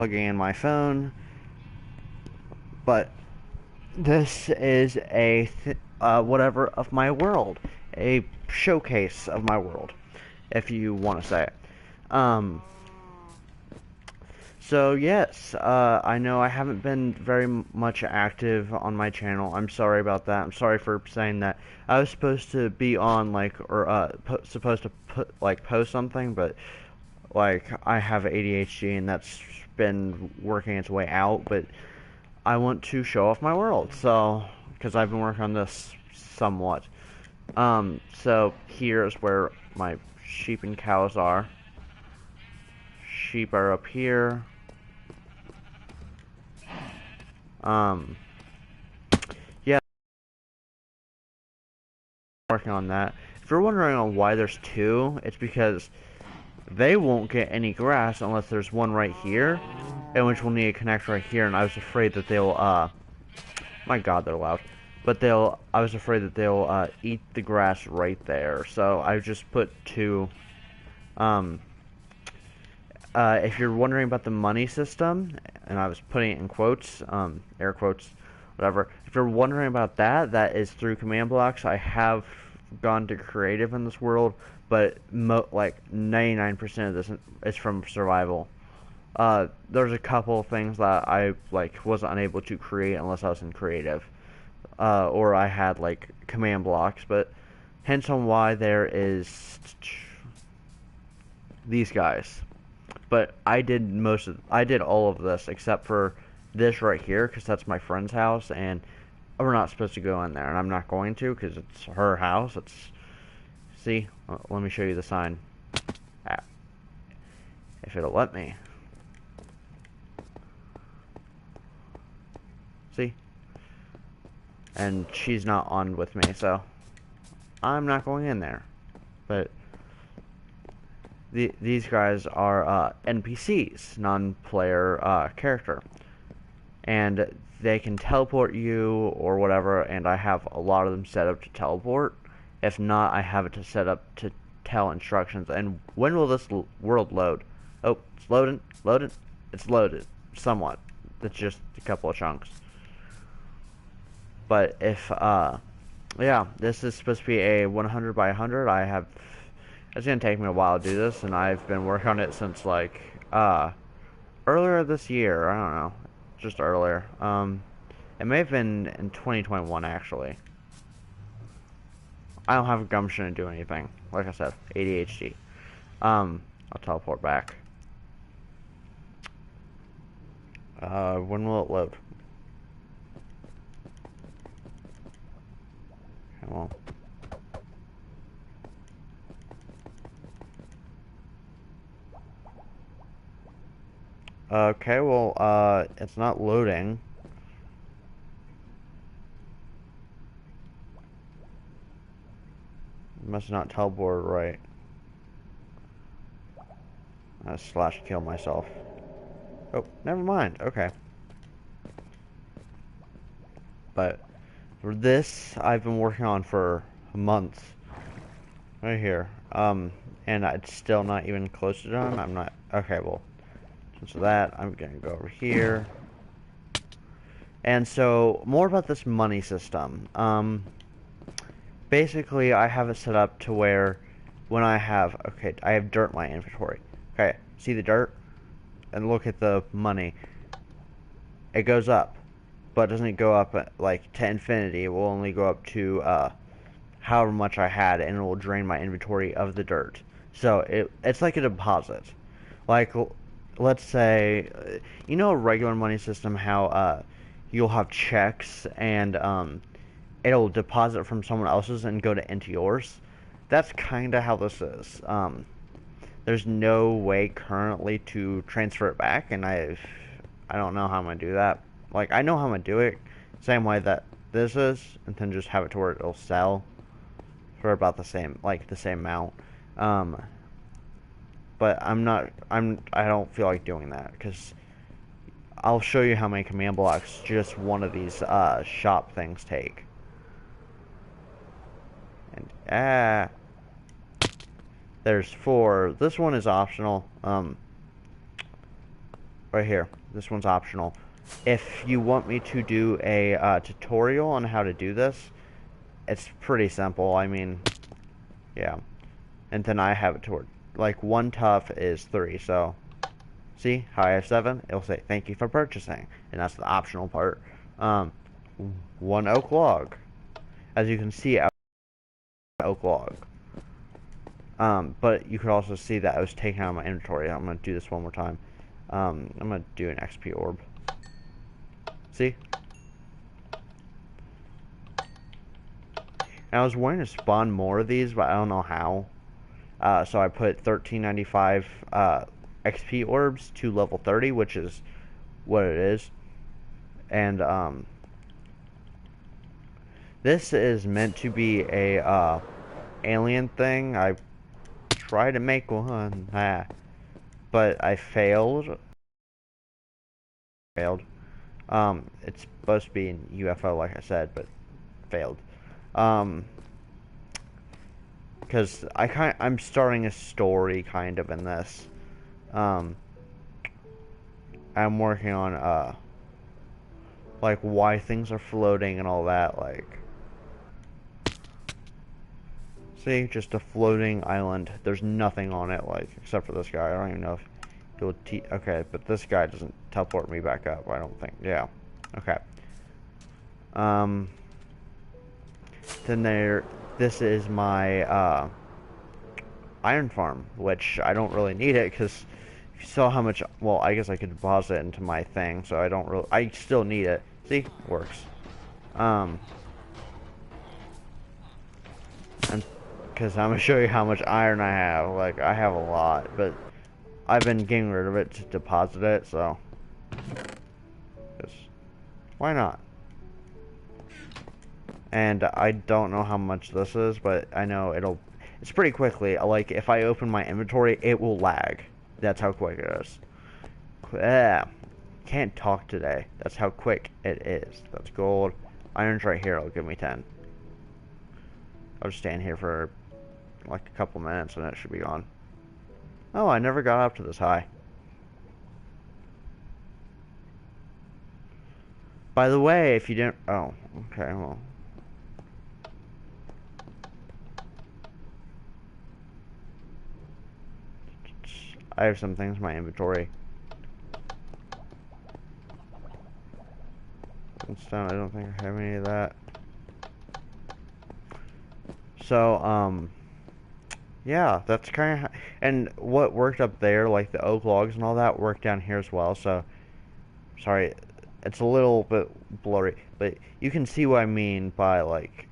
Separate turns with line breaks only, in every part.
plugging in my phone, but this is a whatever of my world, a showcase of my world, if you want to say it. Um, so yes, I know I haven't been very much active on my channel. I'm sorry about that. I'm sorry for saying that. I was supposed to be on like or supposed to put like post something, but like I have ADHD and that's been working its way out. But I want to show off my world, so because I've been working on this somewhat. So here's where my sheep and cows are. Sheep are up here. Um, yeah, working on that. If you're wondering on why there's two, it's because they won't get any grass unless there's one right here, in which we'll need a connect right here. And I was afraid that they'll, my God, they're loud. But I was afraid that they'll eat the grass right there. So I just put two. Um, if you're wondering about the money system, and I was putting it in quotes, air quotes, whatever. If you're wondering about that, that is through command blocks. I have gone to creative in this world, but like 99% of this is from survival. There's a couple of things that I like was unable to create unless I was in creative, or I had like command blocks. But hence on why there is these guys. But I did all of this except for this right here because that's my friend's house and we're not supposed to go in there and I'm not going to because it's her house. See, let me show you the sign. Ah, if it'll let me. See? And she's not on with me, so I'm not going in there. But these guys are NPCs, non-player character. And they can teleport you or whatever, and I have a lot of them set up to teleport. If not, I have it to set up to tell instructions. And when will this world load? Oh, it's loading, loaded. It's loaded, somewhat. It's just a couple of chunks. But if, yeah, this is supposed to be a 100 by 100. It's gonna take me a while to do this, and I've been working on it since, like, earlier this year. I don't know. Just earlier. It may have been in 2021, actually. I don't have a gumption to do anything. Like I said, ADHD. I'll teleport back. When will it load? Come on. Okay, well, it's not loading. Must not teleport right. I slash kill myself. Oh, never mind. Okay. But for this, I've been working on for months. Right here. And it's still not even close to done. I'm not. Okay, well, since that, I'm gonna go over here. And so, more about this money system. Basically, I have it set up to where when I have, okay, I have dirt in my inventory. Okay, see the dirt? And look at the money. It goes up, but it doesn't go up like to infinity. It will only go up to however much I had, and it will drain my inventory of the dirt. So it's like a deposit. Like, let's say, you know, a regular money system, how you'll have checks and it'll deposit from someone else's and go to into yours. That's kind of how this is. There's no way currently to transfer it back, and I don't know how I'm gonna do that. Like I know how I'm gonna do it, same way that this is, and then just have it to where it'll sell for about the same, like the same amount. Um, but I don't feel like doing that because I'll show you how many command blocks just one of these shop things take. And there's four. This one is optional. right here. This one's optional. If you want me to do a tutorial on how to do this, it's pretty simple. I mean, yeah. And then I have it toward, like, 1 tough is 3, so see how I have 7? It'll say thank you for purchasing, and that's the optional part. 1 oak log. As you can see, oak log. But you could also see that I was taken out of my inventory. I'm going to do this one more time. I'm going to do an XP orb. See? And I was wanting to spawn more of these, but I don't know how. So I put 1395 XP orbs to level 30, which is what it is. And this is meant to be a alien thing. I tried to make one, but I failed. It's supposed to be an UFO, like I said, but failed. Because I'm starting a story kind of in this. I'm working on like why things are floating and all that. Like, see, just a floating island. There's nothing on it, like, except for this guy. I don't even know if he'll okay, but this guy doesn't teleport me back up, I don't think. Yeah. Okay. Then this is my iron farm, which I don't really need it because if you saw how much, well, I guess I could deposit it into my thing, so I still need it. See, it works. And because I'm gonna show you how much iron I have. Like, I have a lot, but I've been getting rid of it to deposit it, so why not? And I don't know how much this is, but I know it's pretty quickly. Like, if I open my inventory, it will lag. That's how quick it is. Can't talk today. That's how quick it is. That's gold. Iron's right here. It'll give me 10. I'll just stand here for like a couple minutes and it should be gone. Oh, I never got up to this high. By the way, if you didn't... Oh, okay, well... I have some things in my inventory. Stone, I don't think I have any of that. So, yeah, that's kind of... And what worked up there, like the oak logs and all that, worked down here as well, so... Sorry, it's a little bit blurry, but you can see what I mean by, like...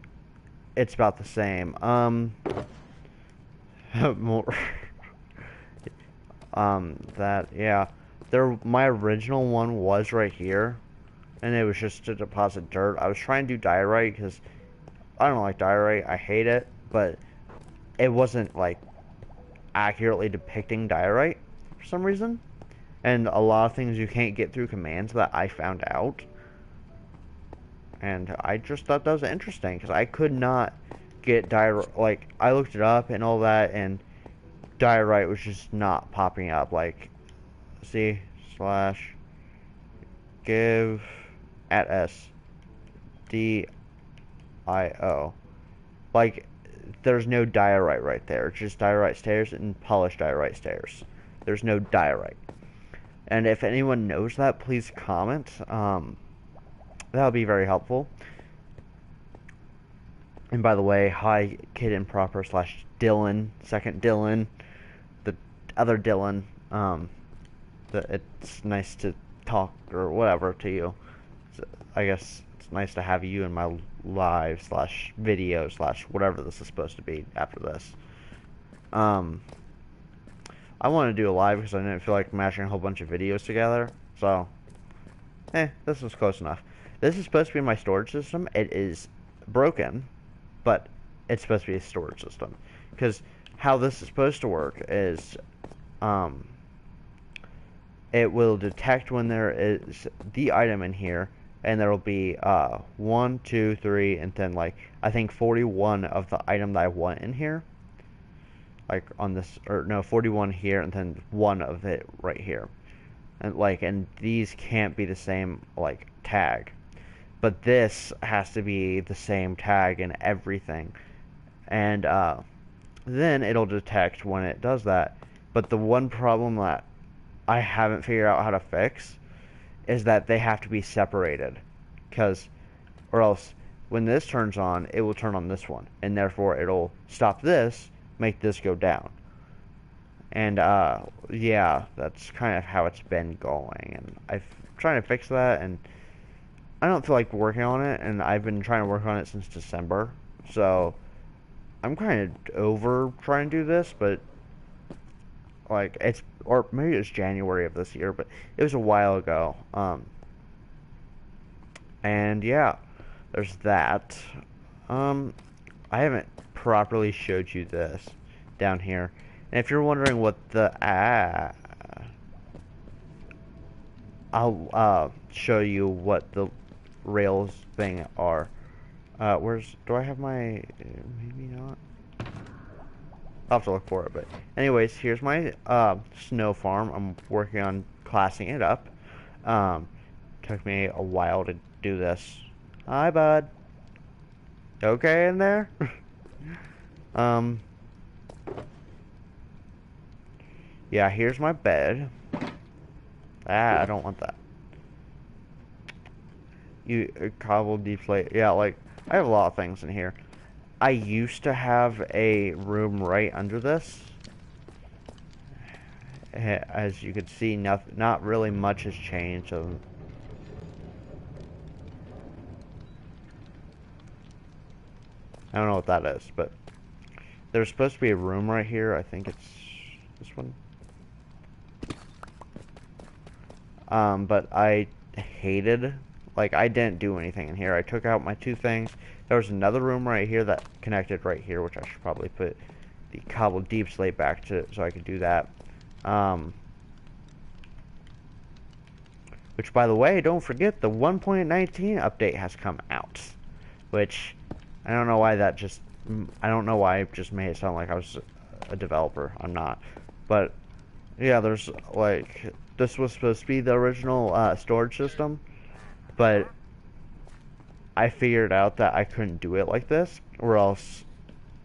It's about the same. More... yeah. My original one was right here, and it was just to deposit dirt. I was trying to do diorite, because I don't like diorite, I hate it, but it wasn't, like, accurately depicting diorite for some reason. And a lot of things you can't get through commands that I found out. And I just thought that was interesting, because I could not get diorite, like, I looked it up and all that, and diorite was just not popping up. Like, see, / give at SDIO. Like, there's no diorite right there. It's just diorite stairs and polished diorite stairs. There's no diorite. And if anyone knows that, please comment. That would be very helpful. And by the way, hi, kidimproper / Dylan, second Dylan, the other Dylan. It's nice to talk or whatever to you. So I guess it's nice to have you in my live / video / whatever this is supposed to be after this. I want to do a live because I didn't feel like mashing a whole bunch of videos together. So, this was close enough. This is supposed to be my storage system. It is broken, but it's supposed to be a storage system. Because how this is supposed to work is, it will detect when there is the item in here, and there will be 1, 2, 3, and then, like, I think 41 of the item that I want in here. Like on this, or no, 41 here, and then 1 of it right here. and these can't be the same like tag, but this has to be the same tag and everything, and then it'll detect when it does that. But the one problem that I haven't figured out how to fix is that they have to be separated, or else when this turns on, it will turn on this one, and therefore it'll stop this, make this go down. And yeah, that's kind of how it's been going, and I'm trying to fix that, and I don't feel like working on it, and I've been trying to work on it since December, so I'm kind of over trying to do this, but like or maybe it's January of this year, but it was a while ago. And yeah, there's that. I haven't properly showed you this down here, and if you're wondering what the I'll show you what the rails thing are. Do I have my, maybe not? I'll have to look for it, but anyways, here's my snow farm. I'm working on classing it up. Took me a while to do this. Hi, bud. Okay in there? Yeah, here's my bed. I don't want that. Cobbled deep slate. Yeah, like, I have a lot of things in here. I used to have a room right under this. As you can see, not really much has changed. I don't know what that is, but there's supposed to be a room right here. I think it's this one. But I hated, like, I didn't do anything in here. I took out my two things. There was another room right here that connected right here, which I should probably put the cobbled deep slate back to so I could do that. Which, by the way, don't forget the 1.19 update has come out, which I don't know why I don't know why it just made it sound like I was a developer. I'm not. But yeah, there's like, this was supposed to be the original storage system, but I figured out that I couldn't do it like this, or else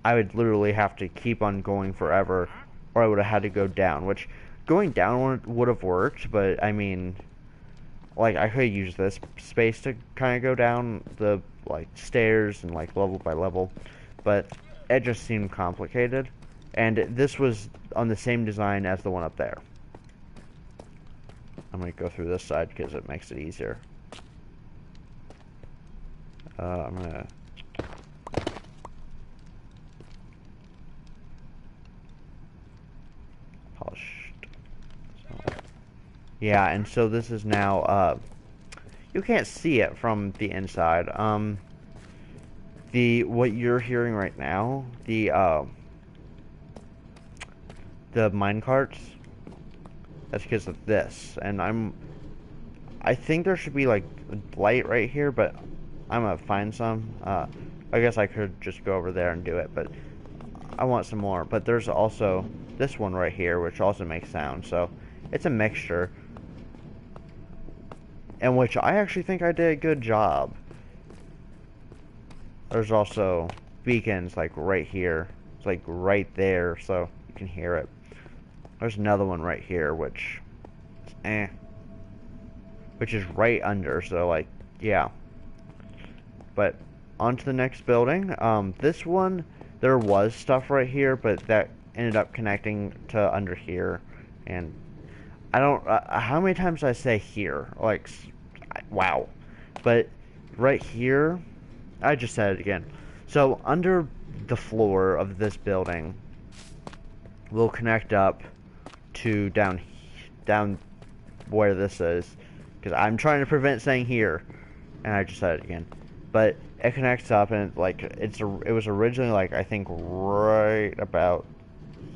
I would literally have to keep on going forever, or I would have had to go down, which going down would have worked, but I mean, like, I could use this space to kind of go down the, like, stairs and, like, level by level, but it just seemed complicated, and this was on the same design as the one up there. I'm going to go through this side because it makes it easier. I'm going to polished. So, yeah, and so this is now, you can't see it from the inside. What you're hearing right now, the minecarts, that's because of this, and I think there should be, like, light right here, but I'm gonna find some. I guess I could just go over there and do it, but I want some more. But there's also this one right here, which also makes sound, so it's a mixture, in which I actually think I did a good job. There's also beacons, like, right here. It's, like, right there, so you can hear it. There's another one right here, which is right under, so, like, yeah. But on to the next building. This one, there was stuff right here, but that ended up connecting to under here, and I don't, how many times did I say here? Like, wow. But right here, I just said it again. So under the floor of this building will connect up to down where this is, because I'm trying to prevent saying here, and I just said it again. But it connects up, and like it was originally, like, I think right about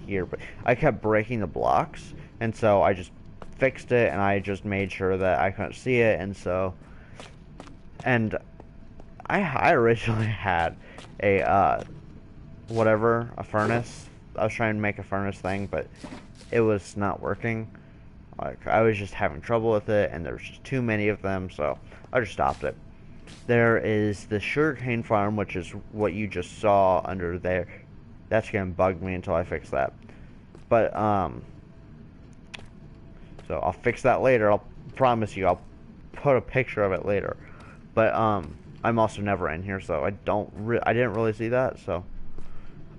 here, but I kept breaking the blocks, and so I just fixed it, and I just made sure that I couldn't see it, and so, and I originally had a a furnace. I was trying to make a furnace thing, but it was not working. Like, I was just having trouble with it, and there's just too many of them, so I just stopped it. There is the Sugarcane Farm, which is what you just saw under there. That's gonna bug me until I fix that. But, so I'll fix that later. I'll promise you, I'll put a picture of it later. But, I'm also never in here, so I didn't really see that, so.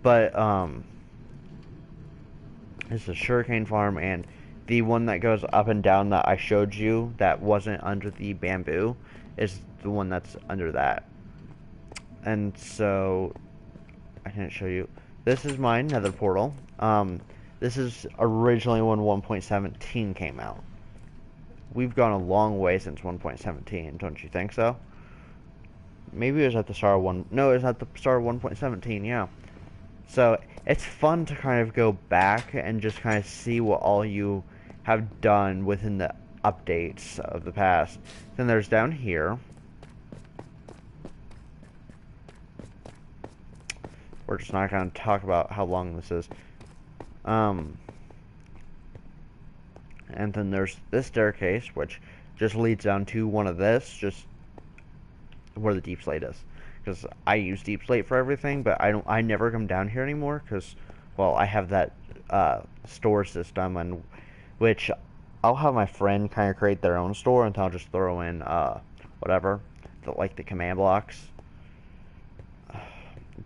But, it's the Sugarcane Farm, and the one that goes up and down that I showed you that wasn't under the bamboo is the one that's under that. And so, I didn't show you. This is my Nether Portal. This is originally when 1.17 came out. We've gone a long way since 1.17, don't you think so? Maybe it was at the start of one. No, it was at the start of 1.17, yeah. So, it's fun to kind of go back and just kind of see what all you have done within the updates of the past. Then there's down here. We're just not going to talk about how long this is. And then there's this staircase, which just leads down to one of this, just where the deep slate is. Because I use deep slate for everything, but I never come down here anymore, because, well, I have that store system, and which I'll have my friend kind of create their own store, and I'll just throw in whatever, like the command blocks.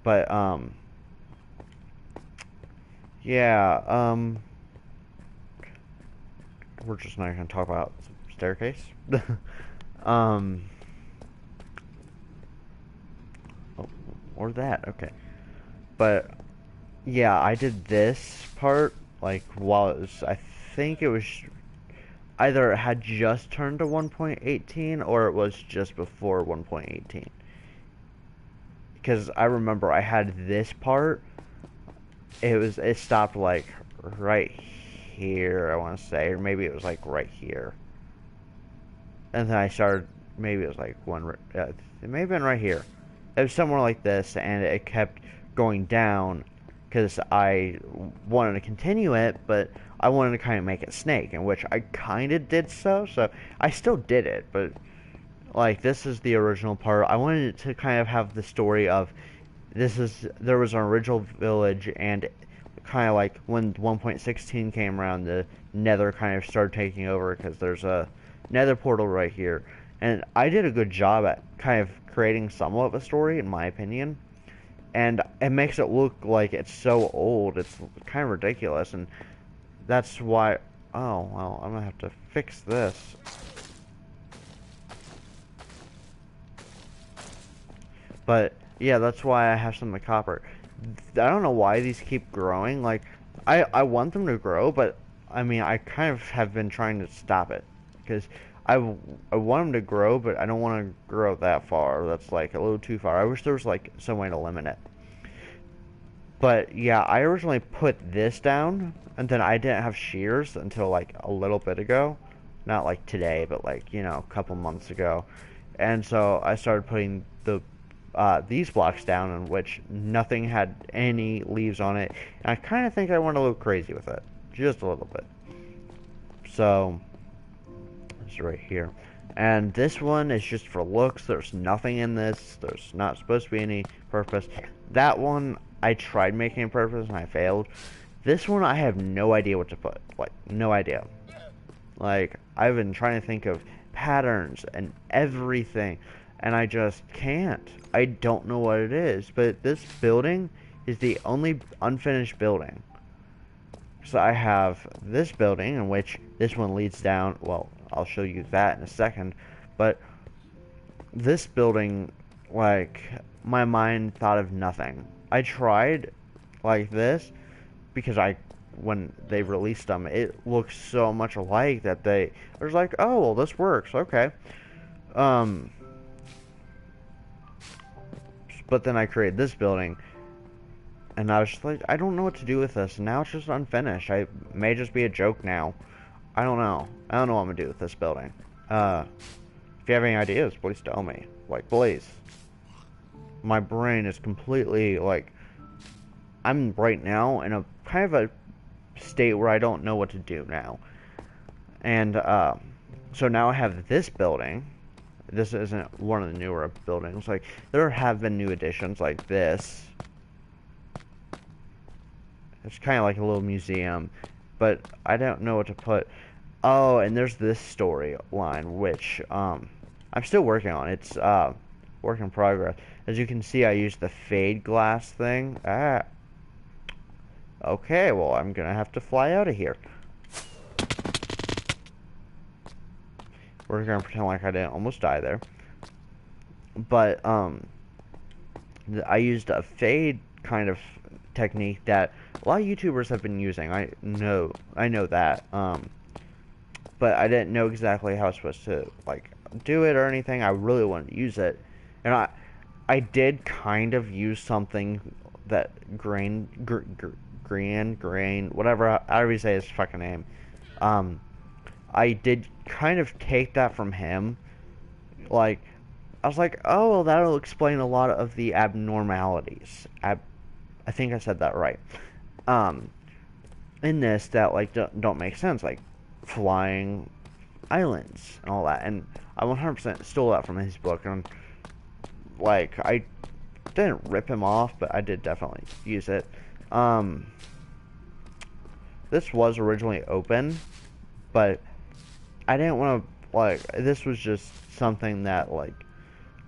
But yeah, we're just not gonna talk about staircase. Oh, or that, okay. But yeah, I did this part like while it was, I think it was either it had just turned to 1.18 or it was just before 1.18. Because I remember I had this part. It stopped like right here, I want to say, or maybe it was like right here. And then I started, maybe it was like it may have been right here. It was somewhere like this, and it kept going down because I wanted to continue it, but I wanted to kind of make it snake, in which I kind of did so I still did it, but like, this is the original part. I wanted it to kind of have the story of there was an original village, and kind of like when 1.16 came around, the Nether kind of started taking over, because there's a Nether Portal right here. And I did a good job at kind of creating somewhat of a story, in my opinion. And it makes it look like it's so old, it's kind of ridiculous, and that's why... Oh, well, I'm gonna have to fix this. But yeah, that's why I have some of the copper. I don't know why these keep growing. Like, I want them to grow, but I mean, I kind of have been trying to stop it, because I want them to grow, but I don't want to grow that far. That's like a little too far. I wish there was like some way to limit it. But yeah, I originally put this down, and then I didn't have shears until like a little bit ago. Not like today, but like, you know, a couple months ago. And so I started putting these blocks down, in which nothing had any leaves on it. And I kind of think I went a little crazy with it. Just a little bit. So, it's right here. And this one is just for looks. There's nothing in this. There's not supposed to be any purpose. That one, I tried making a purpose and I failed. This one, I have no idea what to put. Like, no idea. Like, I've been trying to think of patterns and everything, and I just can't. I don't know what it is, but this building is the only unfinished building. So I have this building, in which this one leads down. Well, I'll show you that in a second. But this building, like, my mind thought of nothing. I tried like this because when they released them, it looks so much alike that I was like, oh, well, this works, okay. But then I created this building, and I was just like, I don't know what to do with this, and now it's just unfinished. I may just be a joke now. I don't know. I don't know what I'm gonna do with this building. If you have any ideas, please tell me. Like, please. My brain is completely, like, I'm right now in a kind of a state where I don't know what to do now. And so now I have this building. This isn't one of the newer buildings. Like, there have been new additions like this. It's kind of like a little museum, but I don't know what to put. Oh, and there's this storyline, which I'm still working on. It's work in progress. As you can see, I used the fade glass thing. Ah. Okay, well, I'm gonna have to fly out of here. We're gonna pretend like I didn't almost die there. But I used a fade kind of technique that a lot of YouTubers have been using. I know that. But I didn't know exactly how I was supposed to like do it or anything. I really wanted to use it, and I did kind of use something that grain, whatever, however you say his fucking name. I did kind of take that from him. Like, I was like, oh, well, that'll explain a lot of the abnormalities. I think I said that right. In this that like don't make sense, like flying islands and all that. And I 100% stole that from his book, and like I didn't rip him off, but I did definitely use it. This was originally open, but I didn't want to, like, this was just something that like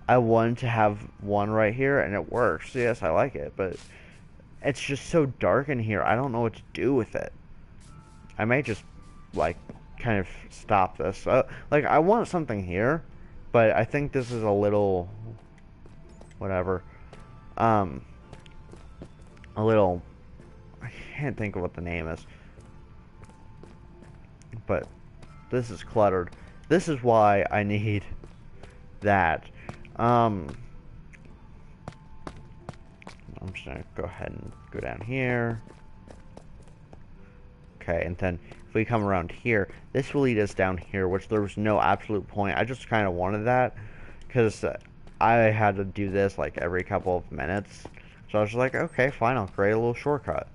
I wanted to have one right here, and it works. Yes, I like it, but it's just so dark in here. I don't know what to do with it. I may just like kind of stop this. Like, I want something here, but I think this is a little whatever. A little, I can't think of what the name is, but this is cluttered. This is why I need that. I'm just gonna go ahead and go down here. Okay, and then if we come around here, this will lead us down here, which there was no absolute point. I just kind of wanted that because I had to do this like every couple of minutes. So I was like, okay, fine, I'll create a little shortcut.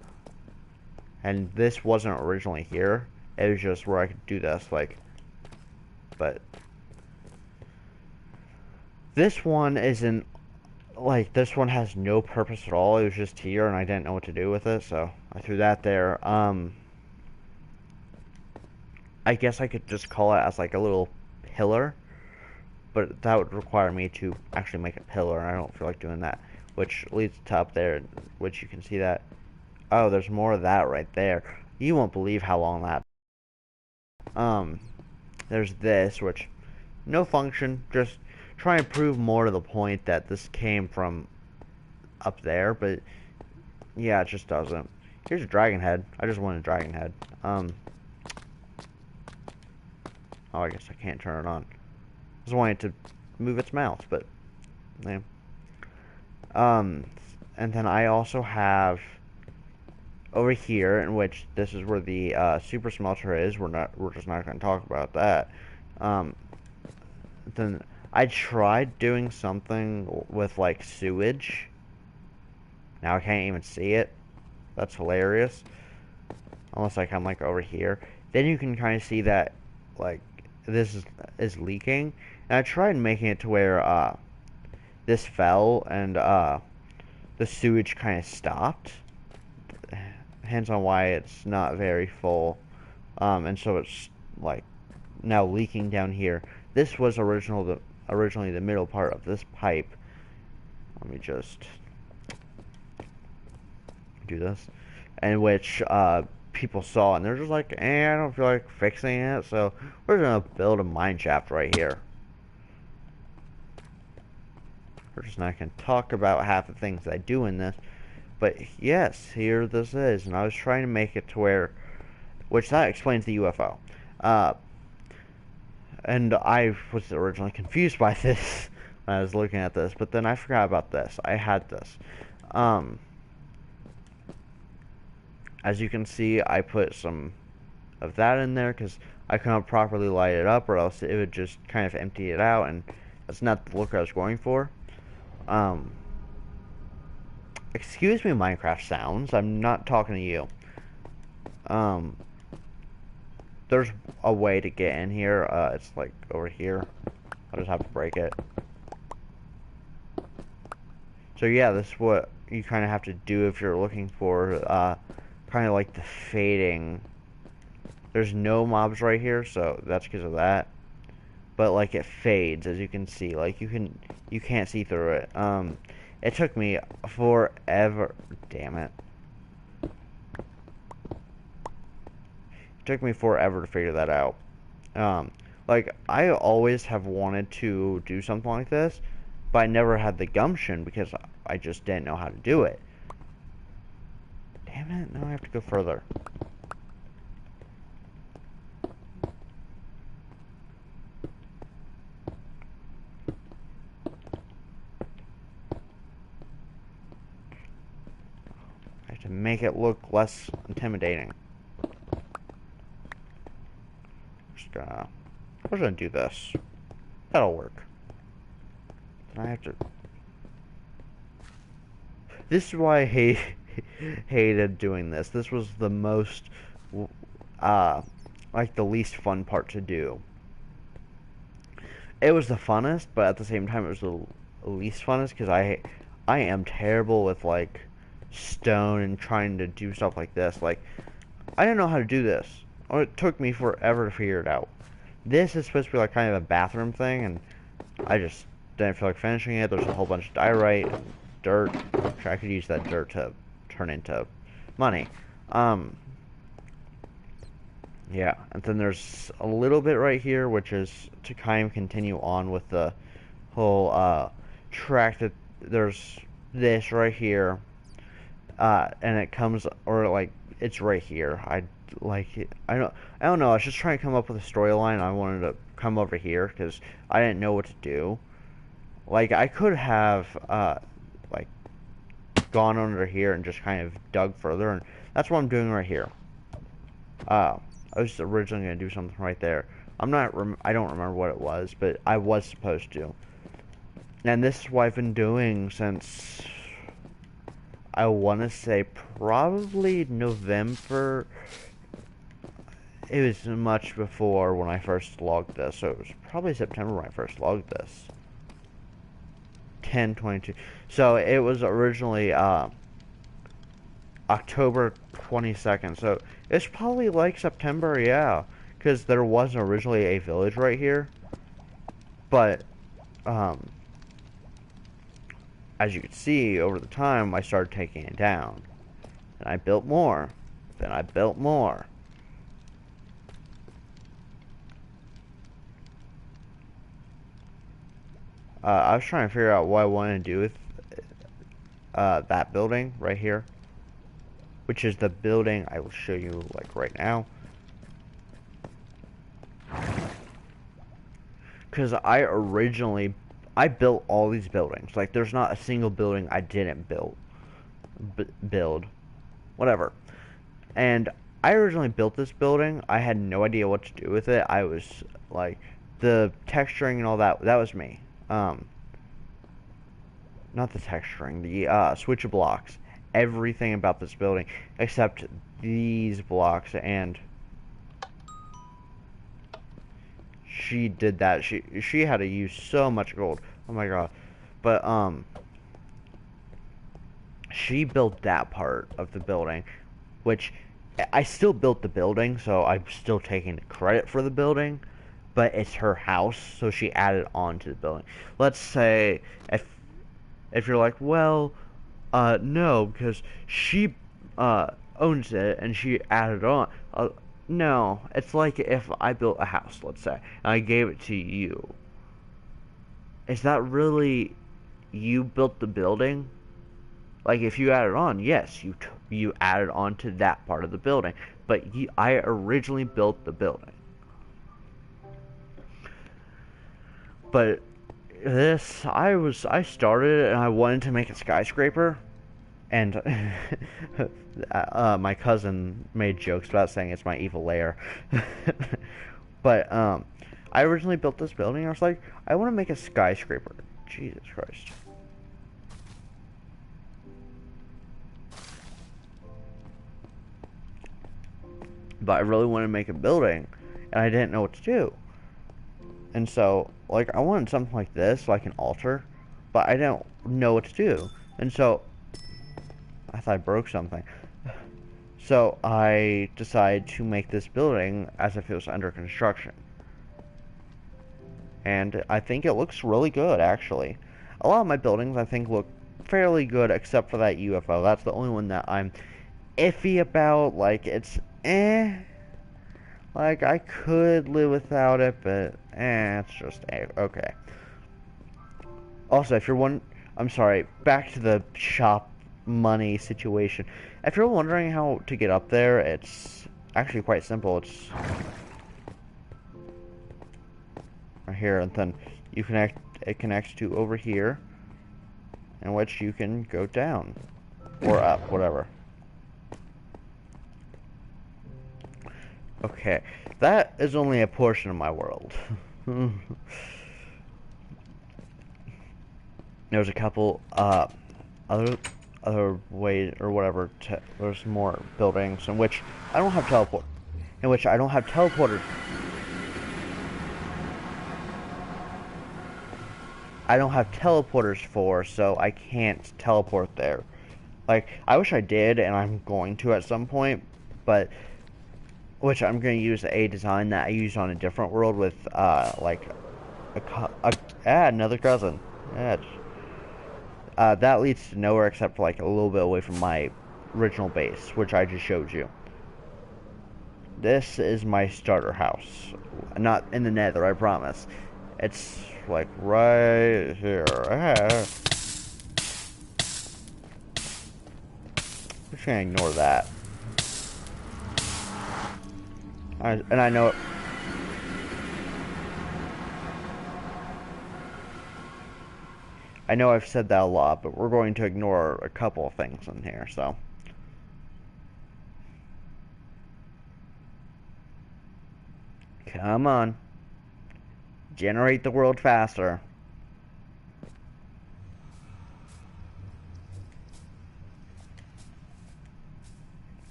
And this wasn't originally here. It was just where I could do this, like, but this one isn't, like, this one has no purpose at all. It was just here, and I didn't know what to do with it, so I threw that there. I guess I could just call it as, like, a little pillar, but that would require me to actually make a pillar, and I don't feel like doing that, which leads to up there, which you can see that. Oh, there's more of that right there. You won't believe how long that. There's this, which, no function, just try and prove more to the point that this came from up there, but yeah, it just doesn't. Here's a dragon head. I just want a dragon head. Oh, I guess I can't turn it on. I just wanted to move its mouth, but yeah. And then I also have over here, in which this is where the super smelter is. We're just not going to talk about that. Then I tried doing something with like sewage. Now I can't even see it. That's hilarious. Unless I come like over here, then you can kind of see that like this is leaking. And I tried making it to where this fell and the sewage kind of stopped. Hence on why it's not very full, and so it's like now leaking down here. This was originally the middle part of this pipe. Let me just do this, in which people saw, and they're just like, I don't feel like fixing it, so we're gonna build a mine shaft right here. We're just not gonna talk about half the things I do in this. But yes, here this is, and I was trying to make it to where, which that explains the UFO. And I was originally confused by this when I was looking at this, but then I forgot about this. I had this. As you can see, I put some of that in there because I couldn't properly light it up, or else it would just kind of empty it out, and that's not the look I was going for. Excuse me, Minecraft sounds. I'm not talking to you. there's a way to get in here. It's like over here. I'll just have to break it. So yeah, this is what you kind of have to do if you're looking for kind of like the fading. There's no mobs right here, so that's because of that. But like it fades, as you can see. Like you can't see through it. It took me forever. Damn it. It took me forever to figure that out. Like I always have wanted to do something like this, but I never had the gumption because I just didn't know how to do it. Damn it, now I have to go further. I have to make it look less intimidating. We're gonna do this. That'll work. I have to. This is why I hated doing this. This was the most, like the least fun part to do. It was the funnest, but at the same time, it was the least funnest because I am terrible with like stone and trying to do stuff like this. Like, I didn't know how to do this. Or it took me forever to figure it out. This is supposed to be like kind of a bathroom thing, and I just didn't feel like finishing it. There's a whole bunch of diorite, dirt. I could use that dirt to turn into money. Yeah, and then there's a little bit right here, which is to kind of continue on with the whole track that there's this right here, and it comes, or like it's right here. I like it. I don't know. I was just trying to come up with a storyline. I wanted to come over here because I didn't know what to do. Like I could have like gone under here and just kind of dug further, and that's what I'm doing right here. I was originally gonna do something right there. I don't remember what it was, but I was supposed to. And this is what I've been doing since I want to say probably November. It was much before when I first logged this, so it was probably September when I first logged this. 10/22. So it was originally October 22nd. So it's probably like September, yeah, because there was originally a village right here, but as you can see over the time, I started taking it down. Then I built more. Then I built more. I was trying to figure out what I wanted to do with that building right here, which is the building I will show you like right now. Because I built all these buildings. Like there's not a single building I didn't build, whatever. And I originally built this building. I had no idea what to do with it. I was like, the texturing and all that was me. Not the texturing, the switch of blocks, everything about this building except these blocks, and she did that. She had to use so much gold. Oh my god. But she built that part of the building, which I still built the building, so I'm still taking the credit for the building, but it's her house, so she added on to the building. Let's say if you're like, well, no, because she owns it and she added on. No, it's like if I built a house, let's say, and I gave it to you. Is that really you built the building? Like if you added on, yes, you added on to that part of the building, but I originally built the building. But this, I started and I wanted to make a skyscraper, and my cousin made jokes about saying it's my evil lair. But I originally built this building and I was like, I want to make a skyscraper. Jesus Christ. But I really want to make a building and I didn't know what to do. And so, like, I wanted something like this, like an altar, but I didn't know what to do. And so, I thought I broke something. So, I decided to make this building as if it was under construction. And I think it looks really good, actually. A lot of my buildings, I think, look fairly good, except for that UFO. That's the only one that I'm iffy about. Like, it's eh. Like, I could live without it, but it's just eh, okay. Also, if you're I'm sorry, back to the shop money situation. If you're wondering how to get up there, it's actually quite simple. It's right here, and then it connects to over here, in which you can go down or up, whatever. Okay, that is only a portion of my world. There's a couple other ways or whatever. There's more buildings in which I don't have teleporters. I don't have teleporters for, so I can't teleport there. Like, I wish I did, and I'm going to at some point, but which I'm going to use a design that I used on a different world with, like, another cousin. Yeah, that leads to nowhere except for, like, a little bit away from my original base, which I just showed you. This is my starter house. Not in the nether, I promise. It's, like, right here. I'm just gonna ignore that. And I know I've said that a lot, but we're going to ignore a couple of things in here, so. Come on. Generate the world faster.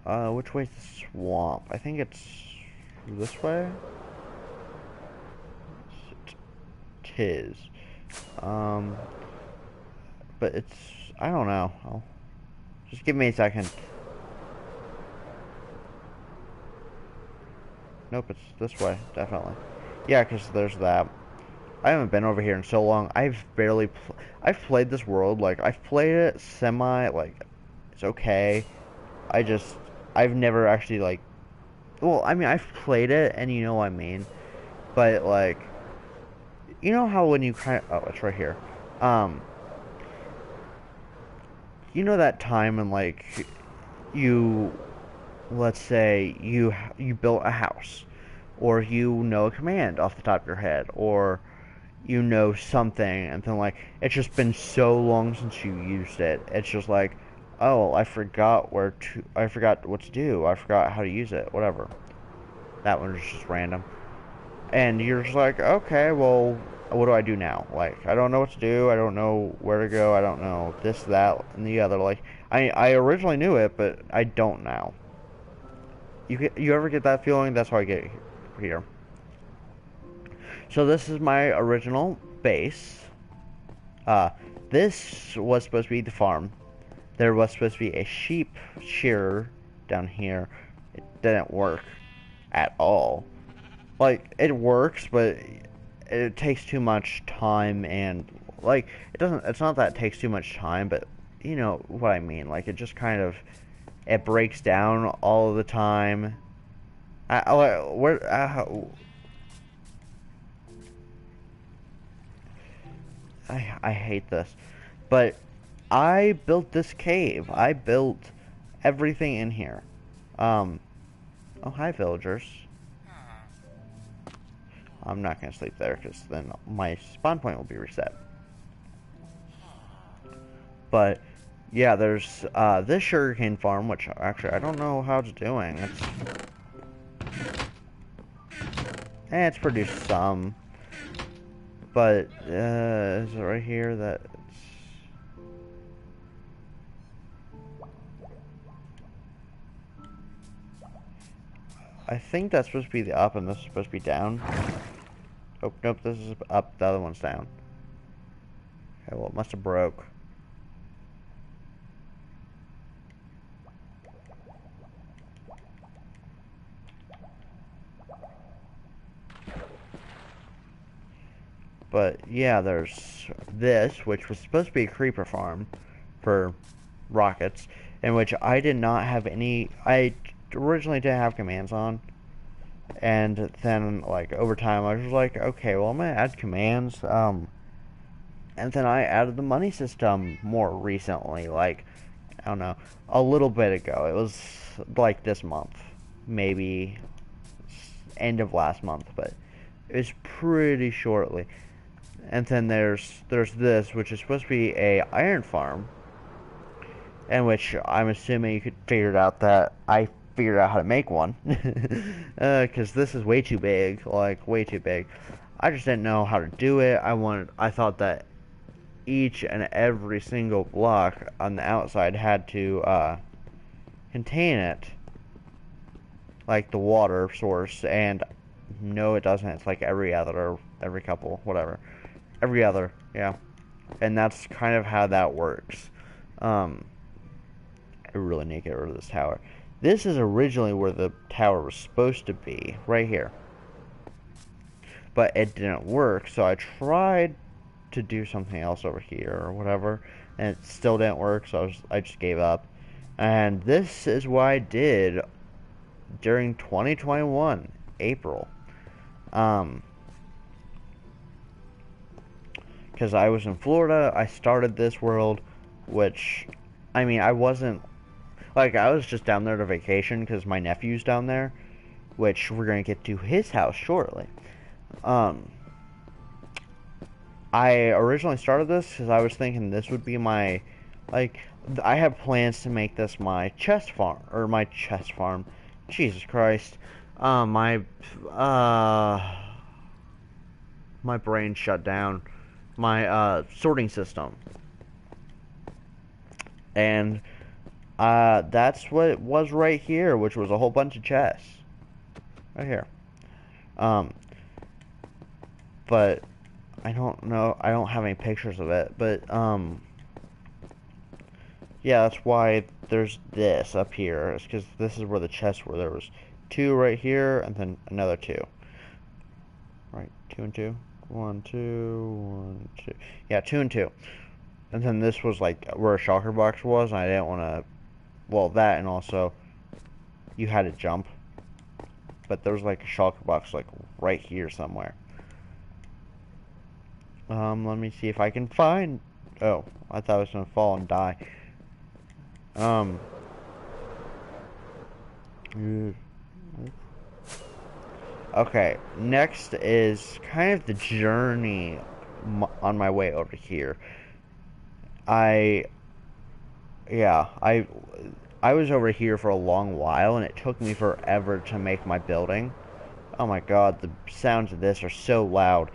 Which way's the swamp? I think it's this way? Tis. But it's, I don't know. Just give me a second. Nope, it's this way, definitely. Yeah, because there's that. I haven't been over here in so long. I've played this world, like, I've played it semi, like, it's okay. I've never actually, like, well, I mean, I've played it, and you know what I mean. But, like, you know how when you kind of, oh, it's right here. You know that time when, like, let's say you built a house, or you know a command off the top of your head, or you know something, and then, like, it's just been so long since you used it. It's just like, oh, I forgot what to do. I forgot how to use it. Whatever. That one was just random. And you're just like, okay, well, what do I do now? Like, I don't know what to do. I don't know where to go. I don't know this, that, and the other. Like, I originally knew it, but I don't now. You ever get that feeling? That's how I get here. So this is my original base. This was supposed to be the farm. There was supposed to be a sheep shearer down here. It didn't work at all. Like, it works, but it takes too much time, and, like, it's not that it takes too much time, but you know what I mean. Like, it just kind of, it breaks down all of the time. I hate this. But I built this cave. I built everything in here. Oh, hi, villagers. I'm not going to sleep there, because then my spawn point will be reset. But, yeah, there's this sugarcane farm, which actually I don't know how it's doing. It's produced some. But, is it right here that I think that's supposed to be the up and this is supposed to be down. Oh, nope, this is up, the other one's down. Okay, well, it must have broke. But, yeah, there's this, which was supposed to be a creeper farm for rockets, in which I did not have any... I originally didn't have commands on. And then, like, over time, I was like, okay, well, I'm gonna add commands, and then I added the money system more recently, like, I don't know, a little bit ago. It was, like, this month, maybe end of last month, but it was pretty shortly. And then there's this, which is supposed to be a iron farm, in which I'm assuming you could figure out that I figured out how to make one, because this is way too big, like way too big. I just didn't know how to do it. I thought that each and every single block on the outside had to contain it, like the water source, and no, it doesn't. It's like every other, every couple, whatever, every other, yeah, and that's kind of how that works. I really need to get rid of this tower. This is originally where the tower was supposed to be, right here. But it didn't work, so I tried to do something else over here or whatever, and it still didn't work, so I just gave up. And this is what I did during 2021, April. Because I was in Florida, I started this world, which, I mean, I wasn't... Like, I was just down there to vacation because my nephew's down there, which we're going to get to his house shortly. I originally started this because I was thinking this would be my, like, I have plans to make this my chest farm, Jesus Christ, my brain shut down, my, sorting system, and that's what it was right here, which was a whole bunch of chests. Right here. But I don't know, I don't have any pictures of it, but, yeah, that's why there's this up here. It's because this is where the chests were. There was 2 right here, and then another 2. Right, 2 and 2. 1, 2, 1, 2. Yeah, 2 and 2. And then this was, like, where a shulker box was, and I didn't want to... Well, that, and also, you had to jump. But there was, like, a shulker box, like, right here somewhere. Let me see if I can find... Oh, I thought I was gonna fall and die. Okay, next is kind of the journey on my way over here. I was over here for a long while, and it took me forever to make my building. Oh my god, the sounds of this are so loud.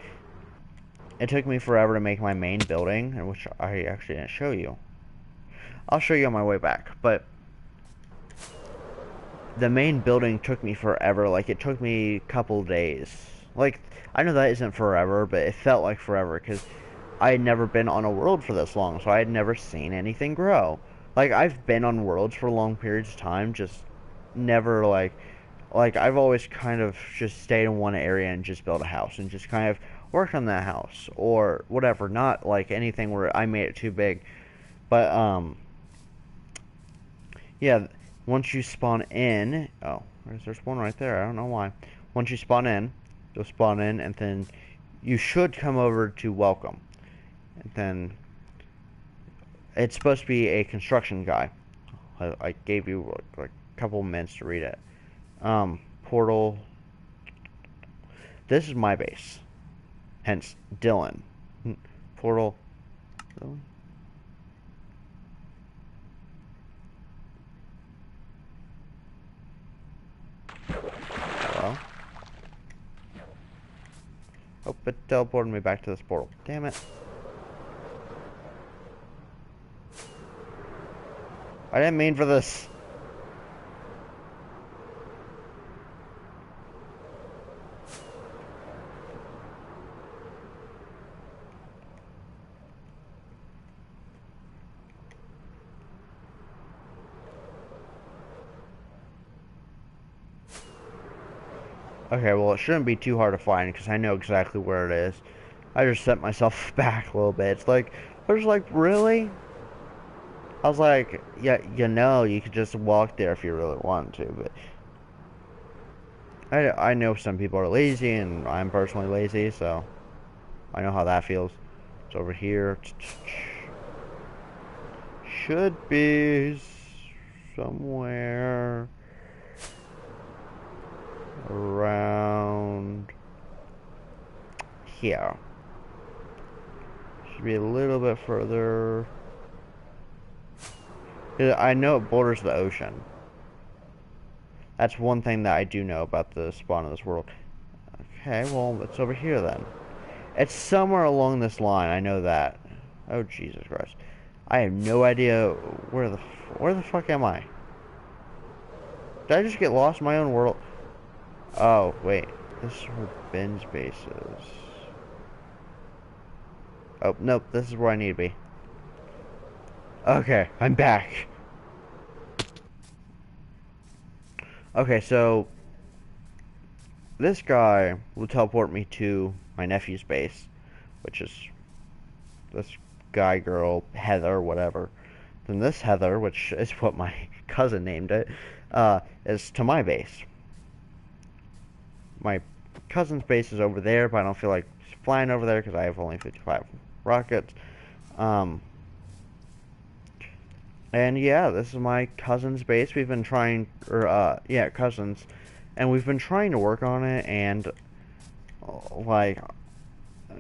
It took me forever to make my main building, which I actually didn't show you. I'll show you on my way back, but the main building took me forever. Like, it took me a couple days. Like, I know that isn't forever, but it felt like forever, because I had never been on a world for this long, so I had never seen anything grow. Like, I've been on worlds for long periods of time, just never, like, I've always kind of just stayed in one area and just built a house, and just kind of worked on that house, or whatever, not, like, anything where I made it too big. But, yeah, once you spawn in, oh, there's one right there, I don't know why. Once you spawn in, you'll spawn in, and then you should come over to welcome. And then, it's supposed to be a construction guy. I gave you, like, a couple minutes to read it. Portal. This is my base. Hence, Dylan. Portal. Dylan? Hello? Oh, it teleported me back to this portal. Damn it. I didn't mean for this. Okay, well, it shouldn't be too hard to find because I know exactly where it is. I just set myself back a little bit. It's like, I was like, really? I was like, yeah, you could just walk there if you really wanted to, but I know some people are lazy, and I'm personally lazy, so I know how that feels. It's over here. Should be somewhere around here. Should be a little bit further. I know it borders the ocean. That's one thing that I do know about the spawn of this world. Okay, well, it's over here then. It's somewhere along this line, I know that. Oh, Jesus Christ. I have no idea where the fuck am I? Did I just get lost in my own world? Oh, wait. This is where Ben's base is. Oh, nope, this is where I need to be. Okay, I'm back. Okay, so this guy will teleport me to my nephew's base, which is this guy, girl, Heather, whatever. Then this Heather, which is what my cousin named it, is to my base. My cousin's base is over there, but I don't feel like flying over there because I have only 55 rockets. And yeah, this is my cousin's base. We've been trying, yeah, cousins, and we've been trying to work on it, and like,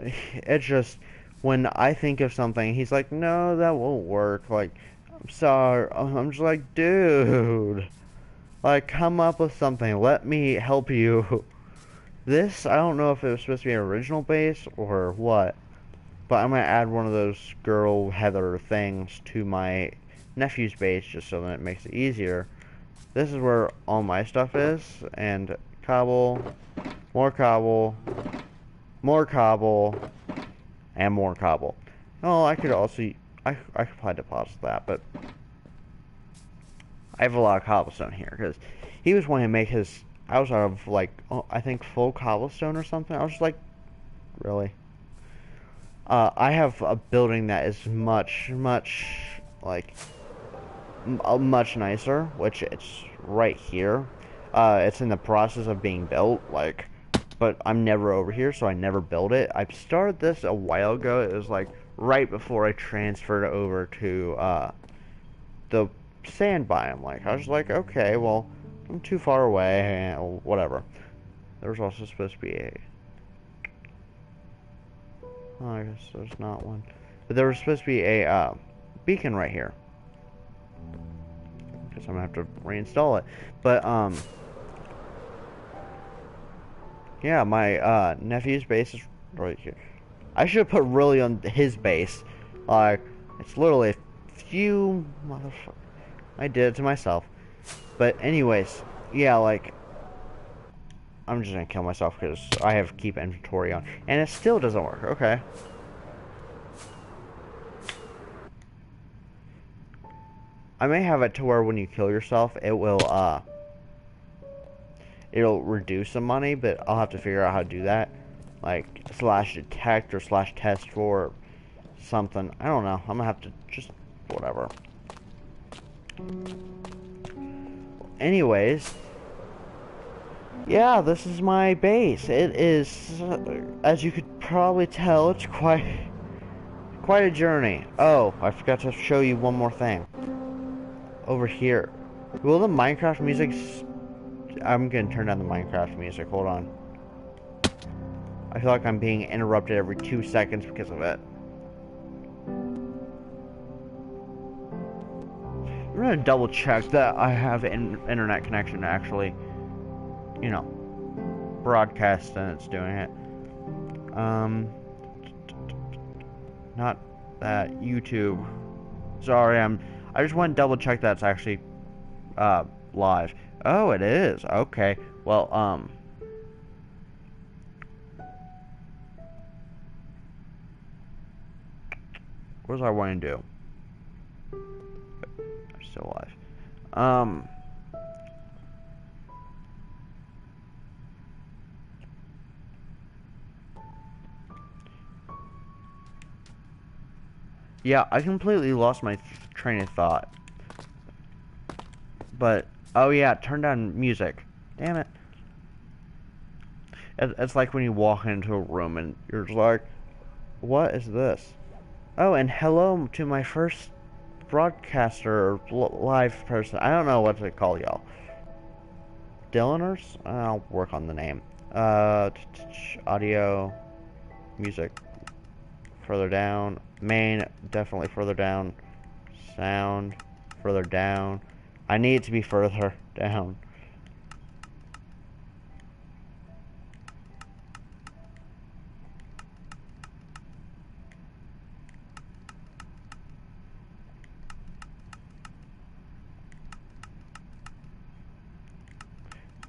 it's just when I think of something, he's like, no, that won't work. Like, I'm sorry. I'm just like, dude, like, come up with something. Let me help you. This, I don't know if it was supposed to be an original base or what, but I'm gonna add one of those girl Heather things to my nephew's base just so that it makes it easier. This is where all my stuff is, and cobble, more cobble, more cobble, and more cobble. Oh, I could also, I could probably deposit that, but I have a lot of cobblestone here, because he was wanting to make his house out of, like, oh, I think full cobblestone or something. I was just like, really? I have a building that is much, like, much nicer, which it's right here. It's in the process of being built, like, but I'm never over here, so I never built it. I started this a while ago. It was like right before I transferred over to the sand biome. Like, I was like, okay, well, I'm too far away, and whatever. There was also supposed to be a... Oh, I guess there's not one. But there was supposed to be a beacon right here. Guess I'm gonna have to reinstall it. But, yeah, my nephew's base is right here. I should have put really on his base. Like, it's literally a few... Motherfucker. I did it to myself. But anyways, yeah, like, I'm just gonna kill myself because I have keep inventory on. And it still doesn't work. Okay. I may have it to where when you kill yourself, it will, it'll reduce some money, but I'll have to figure out how to do that. Like, slash detect or slash test for something. I don't know. I'm gonna have to just, whatever. Anyways, yeah, this is my base. It is, as you could probably tell, it's quite a journey. Oh, I forgot to show you one more thing. Over here. Will the Minecraft music... I'm gonna turn down the Minecraft music. Hold on. I feel like I'm being interrupted every 2 seconds because of it. I'm gonna double check that I have an internet connection to actually, you know, broadcast and it's doing it. Not that YouTube. Sorry, I just want to double check that's actually live. Oh, it is. Okay. Well, what does I want to do? I'm still alive. Yeah, I completely lost my train of thought. But, oh yeah, turn down music. Damn it. It's like when you walk into a room and you're just like, what is this? Oh, and hello to my first broadcaster or live person. I don't know what to call y'all. Dylaners? I'll work on the name. Audio, music, further down. Main, definitely further down. Sound, further down. I need it to be further down.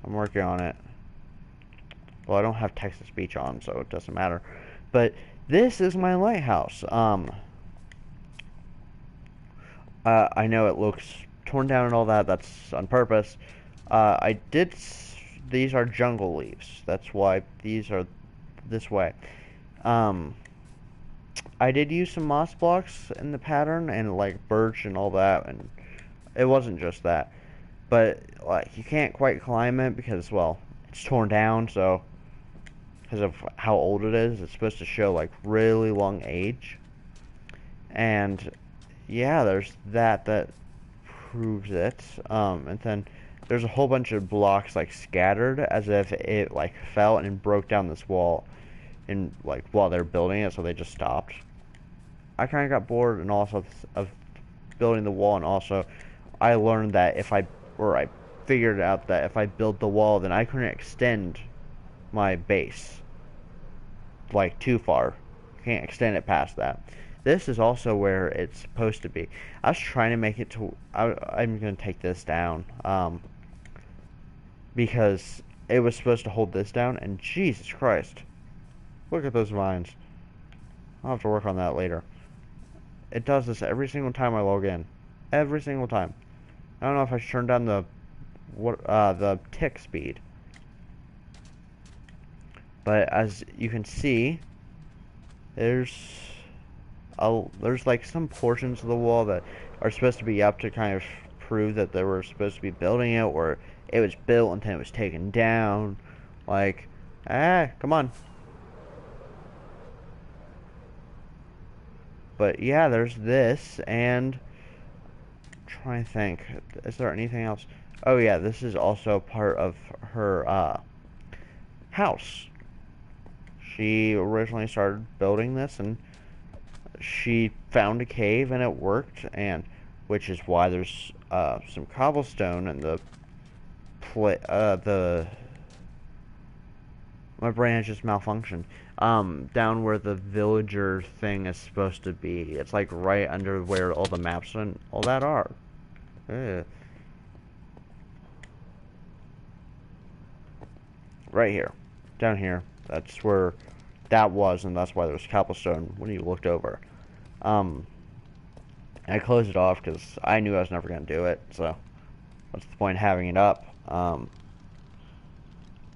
I'm working on it. Well, I don't have text-to-speech on, so it doesn't matter. But this is my lighthouse. I know it looks torn down and all that. That's on purpose. I did. These are jungle leaves. That's why these are this way. Um, I did use some moss blocks in the pattern and like birch and all that, and it wasn't just that. But like you can't quite climb it because well, it's torn down. So because of how old it is, it's supposed to show like really long age. And yeah, there's that proves it. And then there's a whole bunch of blocks like scattered as if it like fell and broke down this wall, and like while they're building it, so they just stopped. I kind of got bored and also of building the wall, and also I learned that I figured out that if I build the wall, then I couldn't extend my base like too far. Can't extend it past that. This is also where it's supposed to be. I was trying to make it to. I'm gonna take this down, because it was supposed to hold this down. And Jesus Christ, look at those vines. I'll have to work on that later. It does this every single time I log in. Every single time. I don't know if I should turn down the tick speed. But as you can see, there's there's like some portions of the wall that are supposed to be up to kind of prove that they were supposed to be building it, or it was built and then it was taken down. Like, come on. But yeah, there's this, and I'm trying to think, is there anything else? Oh yeah, this is also part of her house. She originally started building this, and she found a cave and it worked, and which is why there's some cobblestone and the my brain has just malfunctioned. Down where the villager thing is supposed to be. It's like right under where all the maps and all that are. Ugh. Right here. Down here. That's where that was, and that's why there was cobblestone when you looked over. Um, I closed it off because I knew I was never going to do it, so what's the point of having it up?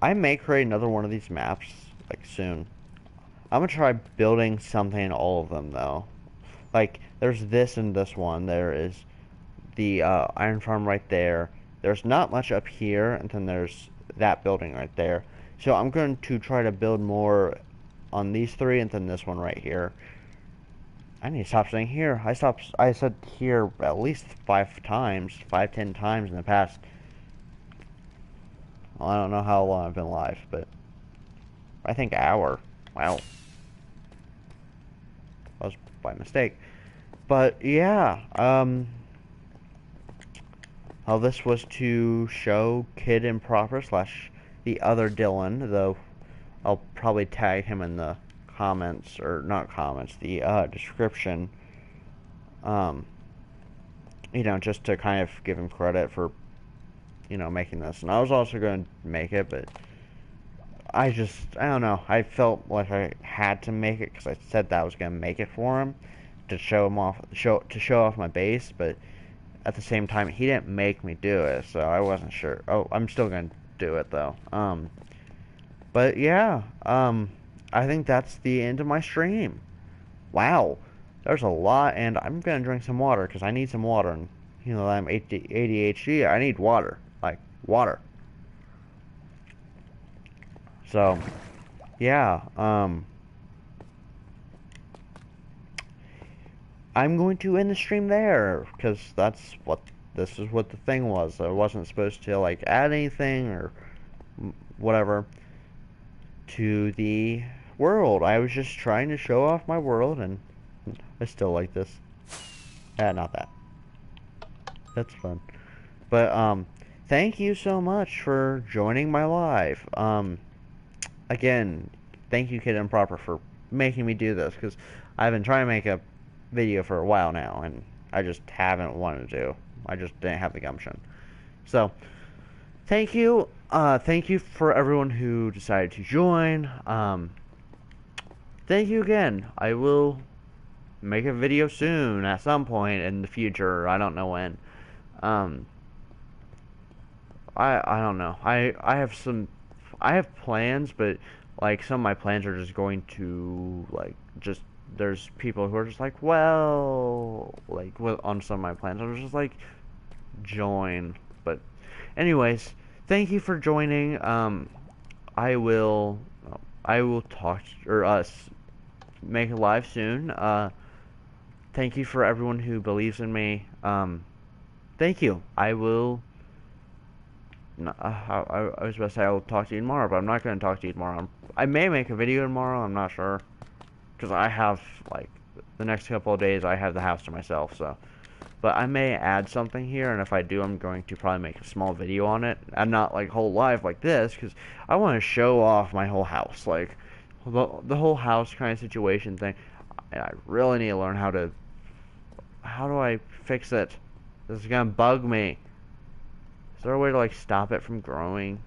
I may create another one of these maps, like, soon. I'm going to try building something in all of them, though. Like, there's this and this one. There is the iron farm right there. There's not much up here, and then there's that building right there. So I'm going to try to build more on these three, and then this one right here. I need to stop saying here. I said here at least 10 times in the past. Well, I don't know how long I've been live, but I think hour. Wow. That was by mistake. But yeah, how this was to show kidimproper / the other Dylan, though I'll probably tag him in the comments, or not comments, the description. Just to kind of give him credit for, making this. And I was also going to make it, but I don't know. I felt like I had to make it because I said that I was going to make it for him to show off my base, but at the same time, he didn't make me do it, so I wasn't sure. Oh, I'm still going to do it, though. But yeah, I think that's the end of my stream. Wow. There's a lot, and I'm gonna drink some water because I need some water. And I'm ADHD. I need water, like water. So, yeah. I'm going to end the stream there because this is what the thing was. I wasn't supposed to like add anything or whatever to the world. I was just trying to show off my world, and I still like this. Not that. That's fun. But thank you so much for joining my live. Again, thank you kidimproper for making me do this because I've been trying to make a video for a while now, and I just haven't wanted to. I just didn't have the gumption. So, thank you. Thank you for everyone who decided to join. Thank you again. I will make a video soon at some point in the future. I don't know when. I don't know. I have plans, but like some of my plans are just going to like just there's people who are just like, well, like on some of my plans I'm just like join. But anyways, thank you for joining. I will talk or us make a live soon. Thank you for everyone who believes in me. Thank you. I will. No, I was about to say I will talk to you tomorrow, but I'm not going to talk to you tomorrow. I may make a video tomorrow. I'm not sure because I have like the next couple of days I have the house to myself. So, but I may add something here, and if I do, I'm going to probably make a small video on it, and not like whole live like this because I want to show off my whole house, like the whole house kind of situation thing. And I really need to learn how do I fix it? This is gonna bug me. Is there a way to like stop it from growing?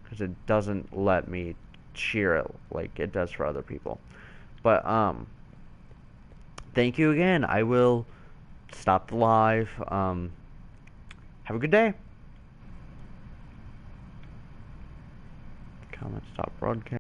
Because it doesn't let me shear it like it does for other people. But thank you again. I will stop the live. Have a good day. Comment, stop broadcast.